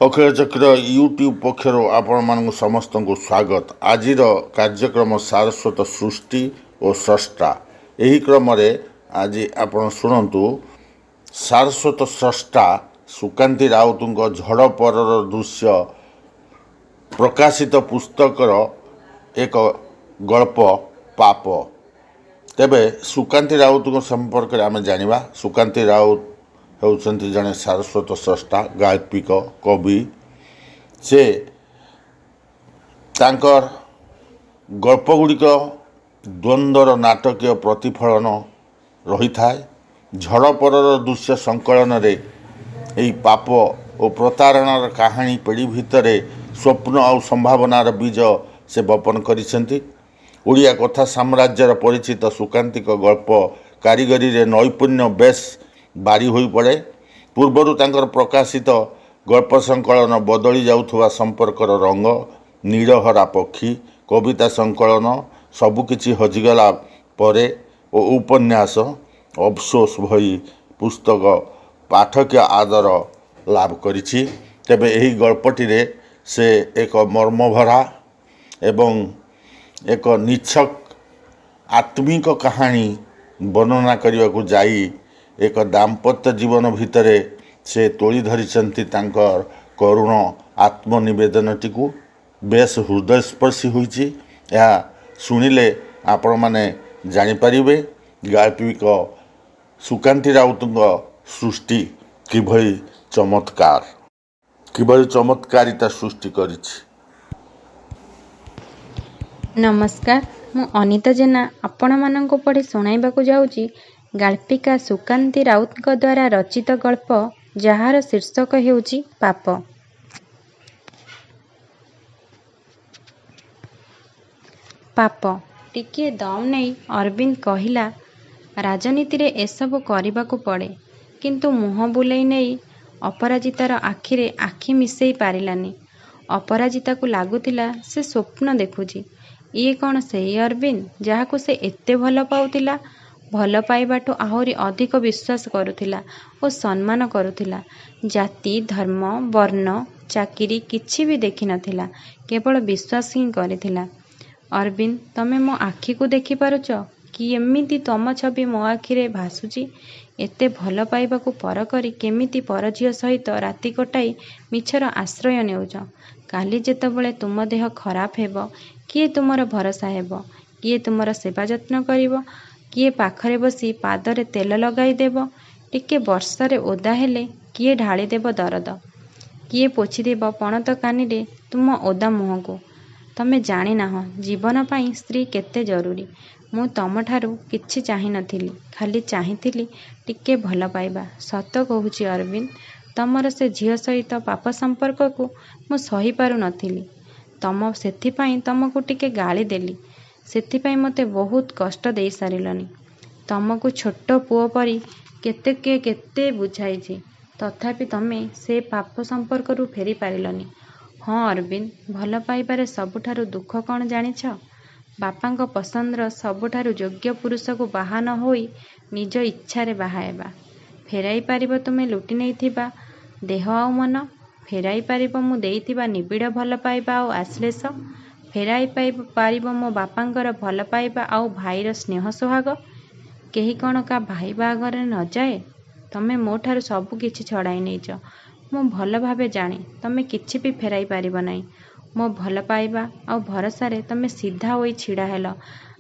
अक्षय चक्र यूट्यूब पक्षर आपण समस्त को स्वागत। आज कार्यक्रम सारस्वत सृष्टि और स्रष्टा यही क्रम आज आपण शुणु सारस्वत स्रष्टा सुकांती राउत झड़ पर दृश्य प्रकाशित पुस्तकर एक गल्प पाप। तेबे सुकांती राउत संपर्क में आम जाना। सुकांती राउत होउछंती जने सारस्वत स्रष्टा गायत्रिक कवि। से तांकर गल्पगुड़िक द्वंद्वर नाटकीय प्रतिफलन रही थाए। झड़पर दृश्य संकलन रे यही पाप और प्रतारणार कहानी पीढ़ी भितर स्वप्न और संभावनार बीज से बपन करिसेंती। ओडिया कथा साम्राज्यर परिचित सुकांतिक गल्प कारीगरी रे नैपुण्य बेस बारी होई पड़े। पूर्वर तांकर प्रकाशित गल्प संकलन बदली जाउथुवा संपर्कर रंग, नीलहरा पक्षी, कविता संकलन सबकिछि हजिगला परे ओ उपन्यास अफसोस भई पुस्तक पाठक आदर लाभ करिछि। तेबे एही गल्पटी रे से एक मर्मभरा एवं एक निछक आत्मिक कहानी वर्णना करने को जाई एक दाम्पत्य जीवन भितर से तोली धरिचंती तांकर करुण आत्मनिवेदनटी को बेस हृदयस्पर्शी होइछि। या सुनिले आपण माने जानि परिबे गायत्रिक सुकांती राउतंग सृष्टि किभଳି चमत्कारिता सृष्टि करिछि। नमस्कार, मु अनिता जेना आपण मानंको पढ़ी सुनाइबाकू जाउची गाल्पिका सुकांती राउतଙ୍କ द्वारा रचित गल्प जहार शीर्षक हेउची पाप। पाप टिके दम नहीं अरविंद कहिला, राजनीति रे एसबु करिबाकू पड़े, किंतु मुह बुलाई नहीं अपराजितार आखिरे आखि मिसेई पारिलानी। अपराजिता को लागुतिला से स्वप्न देखुची। ये कौन सेई अरविंद जहाकू से एते भल पाउतिला। भल पाइबाटू आहुरी अधिक विश्वास करुथिला और सम्मान करुथिला। जाति, धर्म, वर्ण, चाकिरी किछि भी देखि नथिला, केवल विश्वास ही करिथिला। अरविंद, तमे मो आखि को देखि पारुच कि एमिति तम छवि मो आखिरे भासुची। एते भल पाइबाकू पर करी केमिति पर झियो सहित राति कटाई मिछर आश्रय नेउच। काली जेतबेले तुम देह खराब हेब, किए तुमर भरोसा हेब? किए तुमर सेवा जत्न करिब? किए पाखरे बसी पादरे तेल लगाई देब? टिके वर्षारे ओदा हेले किए ढाली देब दरद? किए पोछि देब पणत कानिरे तुम ओदा मुहंकू? तमे जानि नाह जीवन पाई स्त्री केते जरूरी। मु तमठारू किछि चाहि नथिली, खाली चाहिथिली टिके भल पाइबा। सत कहूची अरविंद, तमर से झियो सहित पाप संपर्क को मु सही पारु नथिली। तम सेथिपाई तमको टिके गाली देली, सेथिपाई मते बहुत कष्ट देई सारिलनी। तमको छोट पुओ परी केते बुझाइछि, तथापि तमे से पाप संपर्क रु फेरी पारिलनी। हाँ अरविंद, भल पाइबारे सबुठारु दुख कौन जानिछ? बापांक पसंदर सबुठारु योग्य पुरुष को बाहा न होई निज इच्छारे बाहा हेबा। फेराई पारिब तुमे लुटि नेइथिबा देह आउ मन? फेराई पारिब मु देइथिबा निबिड़ भल पाइबा आउ आश्लेष? फेराई पारिब मो बापांकर भल पाइबा आउ भाईर स्नेह सोहाग? केही कौन का भाई बाहागरे न जाए? तमे मो ठारू सबु किछि छड़ाई नेइच। मु भल भावे जाने तमे किछि भी फेराई पारिब नाही। मो भल पाइबा आउ भरोसारे तमे सीधा होई छिड़ा हेल।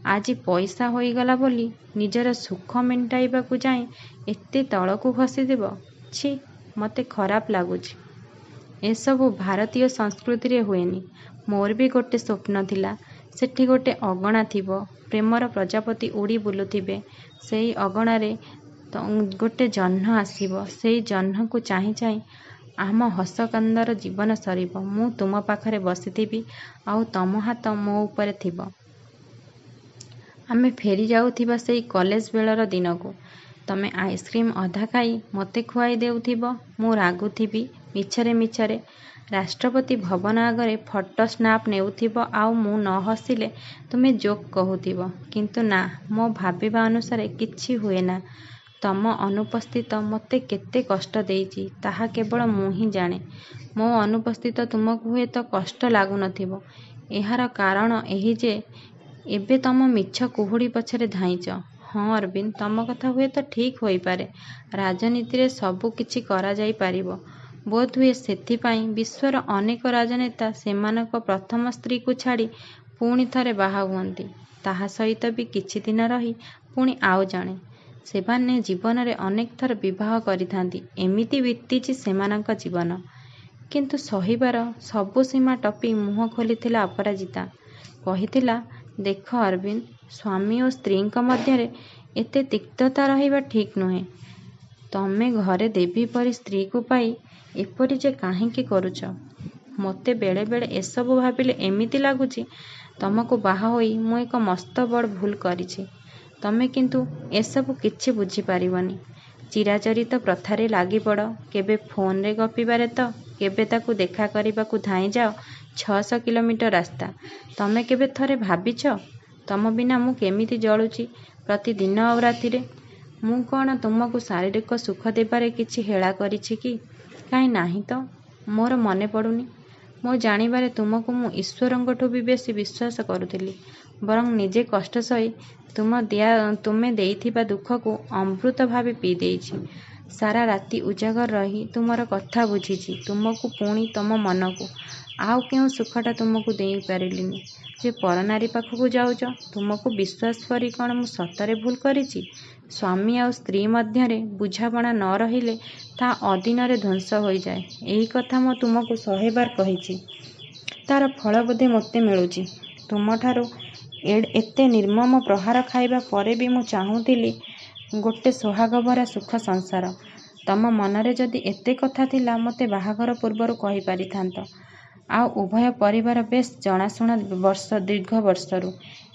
आजी पैसा होई गला बोली निजर सुख मेंटाइबाकू जाए एते तळकू खसी देब? छी, मते खराब लागुची। एसबु भारतीय संस्कृति रे हुएनी। मोर भी गोटे स्वप्न थिला, सेठी गोटे अगणा थिबो, प्रेमर प्रजापति उड़ी बुलुथिबे। सेई अगणारे गोटे जह्न आसीबो। सेई जह्न को चाहि चाहि आम हस कांदर जीवन सरीब। मु तुम पाखरे बसिथिबी आउ तम हाथ मो उपरे थिबो। आमे फेरी जाउथिबा सेई कॉलेज बेलर दिन को। तमे आइसक्रीम अधा खाई मते खुआई देउथिबो। मु रागुथिबी मिछरे मिछरे। राष्ट्रपति भवन आगरे फटो स्नाप नेउथिबो आउ मु न हसिले तुमे जोक कहूथिबो। किंतु ना, मो भाबिबा अनुसारे किछि हुए ना। ତମ ଅନୁପସ୍ଥିତ ମୋତେ କେତେ କଷ୍ଟ ଦେଇଛି ତାହା କେବଳ ମୁଁ ହିଁ ଜାଣେ। ମୋ ଅନୁପସ୍ଥିତ ତୁମକୁ ହୁଏତ କଷ୍ଟ ଲାଗୁନଥିବ। ଏହାର କାରଣ ଏହି ଯେ ଏବେ ତମ ମିଛ କୁହୁଡ଼ି ପଛରେ ଧାଇଁଛ। ହଁ ଅରବିନ୍ଦ, ତମ କଥା ହୁଏତ ଠିକ୍ ହୋଇପାରେ। ରାଜନୀତିରେ ସବୁ କିଛି କରାଯାଇପାରିବ। ବୋଧହୁଏ ସେଥିପାଇଁ ବିଶ୍ୱର ଅନେକ ରାଜନେତା ସେମାନଙ୍କ ପ୍ରଥମ ସ୍ତ୍ରୀକୁ ଛାଡ଼ି ପୁଣି ଥରେ ବାହା ହୁଅନ୍ତି। ତାହା ସହିତ ବି କିଛି ଦିନ ରହି ପୁଣି ଆଉ ଜଣେ। ସେମାନେ ଜୀବନରେ ଅନେକ ଥର ବିବାହ କରିଥାନ୍ତି। ଏମିତି ବିତିଛି ସେମାନଙ୍କ ଜୀବନ। କିନ୍ତୁ ସହିବାର ସବୁ ସୀମା ଟପି ମୁହଁ ଖୋଲିଥିଲା ଅପରାଜିତା। କହିଥିଲା, ଦେଖ ଅରବିନ୍ଦ, ସ୍ୱାମୀ ଓ ସ୍ତ୍ରୀଙ୍କ ମଧ୍ୟରେ ଏତେ ତିକ୍ତତା ରହିବା ଠିକ୍ ନୁହେଁ। ତମେ ଘରେ ଦେବୀ ପରି ସ୍ତ୍ରୀକୁ ପାଇ ଏପରି ଯେ କାହିଁକି କରୁଛ? ମୋତେ ବେଳେବେଳେ ଏସବୁ ଭାବିଲେ ଏମିତି ଲାଗୁଛି ତମକୁ ବାହା ହୋଇ ମୁଁ ଏକ ମସ୍ତ ବଡ଼ ଭୁଲ କରିଛି। ତମେ କିନ୍ତୁ ଏସବୁ କିଛି ବୁଝିପାରିବନି। ଚିରାଚରିତ ପ୍ରଥାରେ ଲାଗିପଡ଼। କେବେ ଫୋନରେ ଗପିବାରେ ତ କେବେ ତାକୁ ଦେଖା କରିବାକୁ ଧାଇଁଯାଅ 600 କିଲୋମିଟର ରାସ୍ତା। ତମେ କେବେ ଥରେ ଭାବିଛ ତମ ବିନା ମୁଁ କେମିତି ଜଳୁଛି ପ୍ରତିଦିନ ଆଉ ରାତିରେ? ମୁଁ କ'ଣ ତୁମକୁ ଶାରୀରିକ ସୁଖ ଦେବାରେ କିଛି ହେଳା କରିଛି କି? କାହିଁ ନାହିଁ ତ। ମୋର ମନେ ପଡ଼ୁନି। ମୋ ଜାଣିବାରେ ତୁମକୁ ମୁଁ ଈଶ୍ୱରଙ୍କଠୁ ବି ବେଶୀ ବିଶ୍ୱାସ କରୁଥିଲି। ବରଂ ନିଜେ କଷ୍ଟ ସହି ତୁମେ ଦେଇଥିବା ଦୁଃଖକୁ ଅମୃତ ଭାବେ ପିଇ ଦେଇଛି। ସାରା ରାତି ଉଜାଗର ରହି ତୁମର କଥା ବୁଝିଛି, ତୁମକୁ ପୁଣି ତମ ମନକୁ। ଆଉ କେଉଁ ସୁଖଟା ତୁମକୁ ଦେଇପାରିଲିନି ଯେ ପରନାରୀ ପାଖକୁ ଯାଉଛ? ତୁମକୁ ବିଶ୍ୱାସ କରି କ'ଣ ମୁଁ ସତରେ ଭୁଲ କରିଛି? ସ୍ୱାମୀ ଆଉ ସ୍ତ୍ରୀ ମଧ୍ୟରେ ବୁଝାମଣା ନ ରହିଲେ ତାହା ଅଦିନରେ ଧ୍ୱଂସ ହୋଇଯାଏ। ଏହି କଥା ମୁଁ ତୁମକୁ 100 ବାର କହିଛି। ତା'ର ଫଳ ବୋଧେ ମୋତେ ମିଳୁଛି। ତୁମଠାରୁ ଏତେ ନିର୍ମମ ପ୍ରହାର ଖାଇବା ପରେ ବି ମୁଁ ଚାହୁଁଥିଲି ଗୋଟେ ସୁହାଗଭରା ସୁଖ ସଂସାର। ତମ ମନରେ ଯଦି ଏତେ କଥା ଥିଲା ମୋତେ ବାହାଘର ପୂର୍ବରୁ କହିପାରିଥାନ୍ତ। ଆଉ ଉଭୟ ପରିବାର ବେଶ୍ ଜଣାଶୁଣା ଦୀର୍ଘ ବର୍ଷରୁ।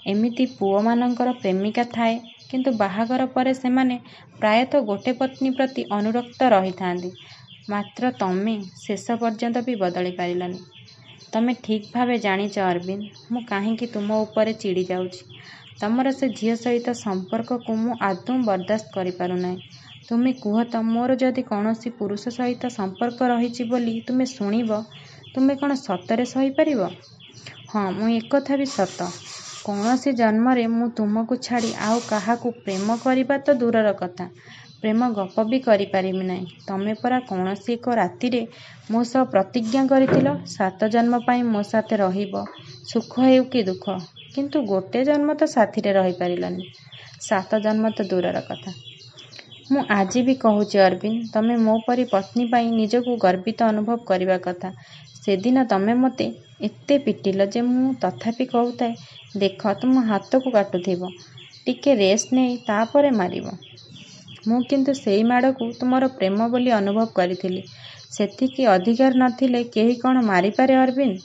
ଏମିତି ପୁଅମାନଙ୍କର ପ୍ରେମିକା ଥାଏ, କିନ୍ତୁ ବାହାଘର ପରେ ସେମାନେ ପ୍ରାୟତଃ ଗୋଟେ ପତ୍ନୀ ପ୍ରତି ଅନୁରକ୍ତ ରହିଥାନ୍ତି। ମାତ୍ର ତମେ ଶେଷ ପର୍ଯ୍ୟନ୍ତ ବି ବଦଳି ପାରିଲନି। ତମେ ଠିକ୍ ଭାବେ ଜାଣିଛ ଅରବିନ୍ଦ, ମୁଁ କାହିଁକି ତୁମ ଉପରେ ଚିଡ଼ି ଯାଉଛି। ତମର ସେ ଝିଅ ସହିତ ସମ୍ପର୍କକୁ ମୁଁ ଆଦୌ ବରଦାସ୍ତ କରିପାରୁନାହିଁ। ତୁମେ କୁହ ତ, ମୋର ଯଦି କୌଣସି ପୁରୁଷ ସହିତ ସମ୍ପର୍କ ରହିଛି ବୋଲି ତୁମେ ଶୁଣିବ, ତୁମେ କ'ଣ ସତରେ ସହିପାରିବ? ହଁ, ମୁଁ ଏକଥା ବି ସତ। କୌଣସି ଜନ୍ମରେ ମୁଁ ତୁମକୁ ଛାଡ଼ି ଆଉ କାହାକୁ ପ୍ରେମ କରିବା ତ ଦୂରର କଥା, ପ୍ରେମ ଗପ ବି କରିପାରିବି ନାହିଁ। ତମେ ପରା କୌଣସି ଏକ ରାତିରେ ମୋ ସହ ପ୍ରତିଜ୍ଞା କରିଥିଲ 7 ଜନ୍ମ ପାଇଁ ମୋ ସାଥେ ରହିବ, ସୁଖ ହେଉ କି ଦୁଃଖ। କିନ୍ତୁ ଗୋଟେ ଜନ୍ମ ତ ସାଥିରେ ରହିପାରିଲନି। 7 ଜନ୍ମ ତ ଦୂରର କଥା। ମୁଁ ଆଜି ବି କହୁଛି ଅରବିନ୍ଦ, ତମେ ମୋ ପରି ପତ୍ନୀ ପାଇଁ ନିଜକୁ ଗର୍ବିତ ଅନୁଭବ କରିବା କଥା। ସେଦିନ ତମେ ମୋତେ ଏତେ ପିଟିଲ ଯେ ମୁଁ ତଥାପି କହୁଥାଏ, ଦେଖ ତୁମ ହାତକୁ କାଟୁଥିବ, ଟିକେ ରେଷ୍ଟ ନେଇ ତାପରେ ମାରିବ। ମୁଁ କିନ୍ତୁ ସେଇ ମାଡ଼କୁ ତୁମର ପ୍ରେମ ବୋଲି ଅନୁଭବ କରିଥିଲି। ସେତିକି ଅଧିକାର ନଥିଲେ କେହି କ'ଣ ମାରିପାରେ ଅରବିନ୍ଦ?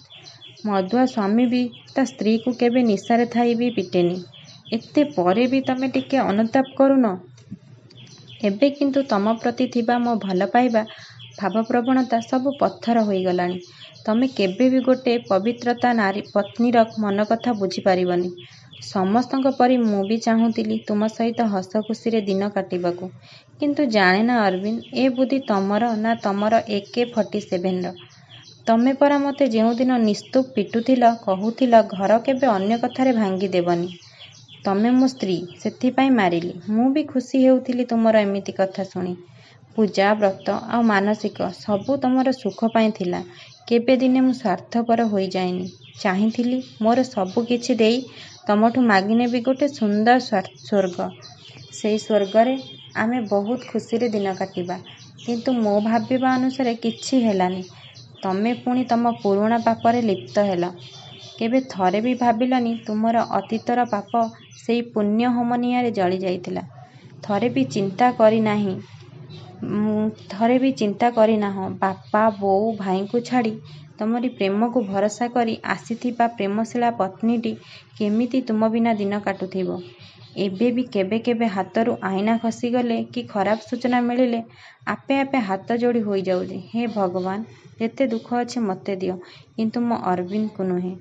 ମଦୁଆ ସ୍ୱାମୀ ବି ତା ସ୍ତ୍ରୀକୁ କେବେ ନିଶାରେ ଥାଇ ବି ପିଟେନି। ଏତେ ପରେ ବି ତମେ ଟିକେ ଅନୁତାପ କରୁନ? ଏବେ କିନ୍ତୁ ତମ ପ୍ରତି ଥିବା ମୋ ଭଲ ପାଇବା, ଭାବପ୍ରବଣତା ସବୁ ପଥର ହୋଇଗଲାଣି। ତମେ କେବେ ବି ଗୋଟେ ପବିତ୍ରତା ପତ୍ନୀର ମନ କଥା ବୁଝିପାରିବନି। ସମସ୍ତଙ୍କ ପରି ମୁଁ ବି ଚାହୁଁଥିଲି ତୁମ ସହିତ ହସ ଖୁସିରେ ଦିନ କାଟିବାକୁ। କିନ୍ତୁ ଜାଣେ ନା ଅରବିନ୍ଦ, ଏ ବୁଦ୍ଧି ତମର ନା ତମର AK-47ର। ତମେ ପରା ମୋତେ ଯେଉଁଦିନ ନିସ୍ତୁକ ପିଟୁଥିଲ, କହୁଥିଲ ଘର କେବେ ଅନ୍ୟ କଥାରେ ଭାଙ୍ଗିଦେବନି। ତମେ ମୋ ସ୍ତ୍ରୀ, ସେଥିପାଇଁ ମାରିଲି। ମୁଁ ବି ଖୁସି ହେଉଥିଲି ତୁମର ଏମିତି କଥା ଶୁଣି। ପୂଜା, ବ୍ରତ ଆଉ ମାନସିକ ସବୁ ତମର ସୁଖ ପାଇଁ ଥିଲା। କେବେ ଦିନେ ମୁଁ ସ୍ୱାର୍ଥପର ହୋଇଯାଇନି। ଚାହିଁଥିଲି ମୋର ସବୁ କିଛି ଦେଇ ତମଠୁ ମାଗିନେବି ଗୋଟେ ସୁନ୍ଦର ସ୍ୱର୍ଗ। ସେଇ ସ୍ୱର୍ଗରେ ଆମେ ବହୁତ ଖୁସିରେ ଦିନ କାଟିବା। କିନ୍ତୁ ମୋ ଭାବିବା ଅନୁସାରେ କିଛି ହେଲାନି। ତମେ ପୁଣି ତମ ପୁରୁଣା ପାପରେ ଲିପ୍ତ ହେଲ। କେବେ ଥରେ ବି ଭାବିଲନି ତୁମର ଅତୀତର ପାପ ସେଇ ପୁଣ୍ୟ ହୋମ ନିଆଁରେ ଜଳି ଯାଇଥିଲା? ଥରେ ବି ଚିନ୍ତା କରିନାହଁ ବାପା, ବୋଉ, ଭାଇଙ୍କୁ ଛାଡ଼ି ତମରି ପ୍ରେମକୁ ଭରସା କରି ଆସିଥିବା ପ୍ରେମଶୀଳା ପତ୍ନୀଟି କେମିତି ତୁମ ବିନା ଦିନ କାଟୁଥିବ? ଏବେ ବି କେବେ କେବେ ହାତରୁ ଆଇନା ଖସିଗଲେ କି ଖରାପ ସୂଚନା ମିଳିଲେ ଆପେ ଆପେ ହାତ ଯୋଡ଼ି ହୋଇଯାଉଛି, ହେ ଭଗବାନ, ଯେତେ ଦୁଃଖ ଅଛି ମୋତେ ଦିଅ, କିନ୍ତୁ ମୋ ଅରବିନ୍ଦକୁ ନୁହେଁ।